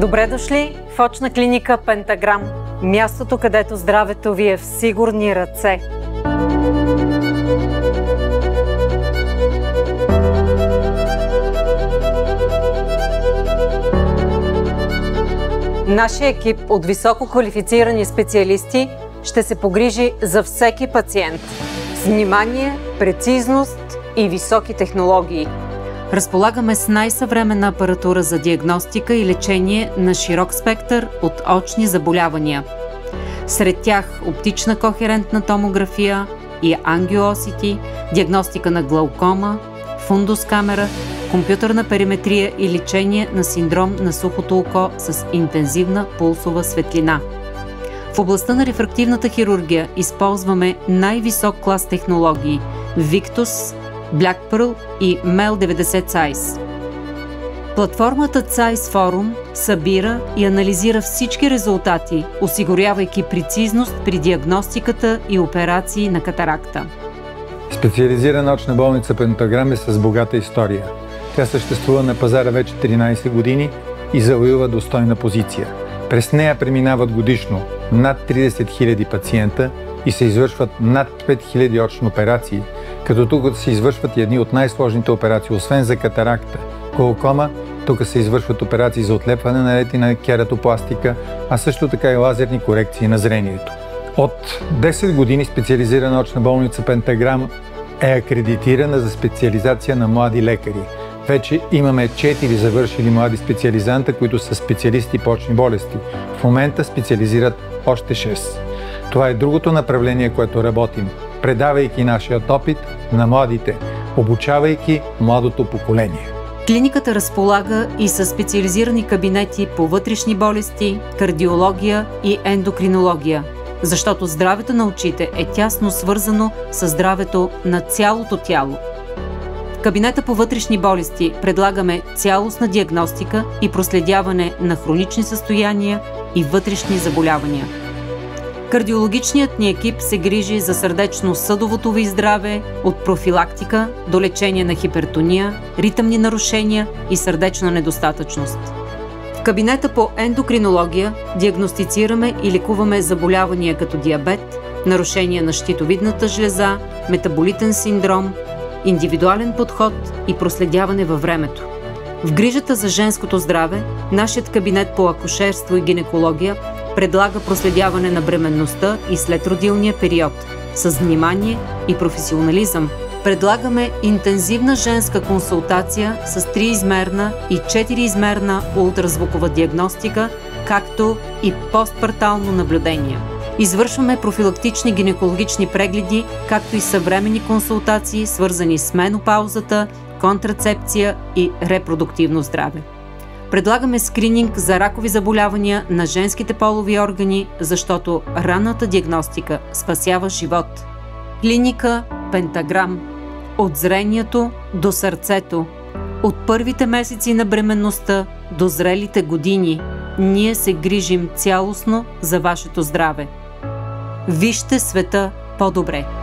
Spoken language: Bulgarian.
Добре дошли в очна клиника Пентаграм, мястото, където здравето ви е в сигурни ръце. Нашия екип от високо квалифицирани специалисти ще се погрижи за всеки пациент с внимание, прецизност и високи технологии. Разполагаме с най-съвременна апаратура за диагностика и лечение на широк спектър от очни заболявания. Сред тях оптична кохерентна томография и ангиосити, диагностика на глаукома, фундус камера, компютърна периметрия и лечение на синдром на сухото око с интензивна пулсова светлина. В областта на рефрактивната хирургия използваме най-висок клас технологии Victus, Black Pearl и MEL 90 Zeiss. Платформата Zeiss Forum събира и анализира всички резултати, осигурявайки прецизност при диагностиката и операции на катаракта. Специализирана очна болница Пентаграм е с богата история. Тя съществува на пазара вече 13 години и завоюва достойна позиция. През нея преминават годишно над 30 000 пациента и се извършват над 5000 очни операции, като тук се извършват и едни от най-сложните операции, освен за катаракта, глаукома, тук се извършват операции за отлепване на ретина, кератопластика, а също така и лазерни корекции на зрението. От 10 години специализирана очна болница Пентаграм е акредитирана за специализация на млади лекари. Вече имаме 4 завършили млади специализанта, които са специалисти по очни болести. В момента специализират още 6. Това е другото направление, което работим, предавайки нашият опит на младите, обучавайки младото поколение. Клиниката разполага и със специализирани кабинети по вътрешни болести, кардиология и ендокринология, защото здравето на очите е тясно свързано с здравето на цялото тяло. В кабинета по вътрешни болести предлагаме цялостна диагностика и проследяване на хронични състояния и вътрешни заболявания. Кардиологичният ни екип се грижи за сърдечно-съдовото ви здраве от профилактика до лечение на хипертония, ритъмни нарушения и сърдечна недостатъчност. В кабинета по ендокринология диагностицираме и лекуваме заболявания като диабет, нарушения на щитовидната жлеза, метаболитен синдром, индивидуален подход и проследяване във времето. В грижата за женското здраве, нашият кабинет по акушерство и гинекология предлага проследяване на бременността и следродилния период. С внимание и професионализъм предлагаме интензивна женска консултация с 3-измерна и 4-измерна ултразвукова диагностика, както и постпартално наблюдение. Извършваме профилактични гинекологични прегледи, както и съвременни консултации, свързани с менопаузата, контрацепция и репродуктивно здраве. Предлагаме скрининг за ракови заболявания на женските полови органи, защото ранната диагностика спасява живот. Клиника Пентаграм. От зрението до сърцето. От първите месеци на бременността до зрелите години. Ние се грижим цялостно за вашето здраве. Вижте света по-добре.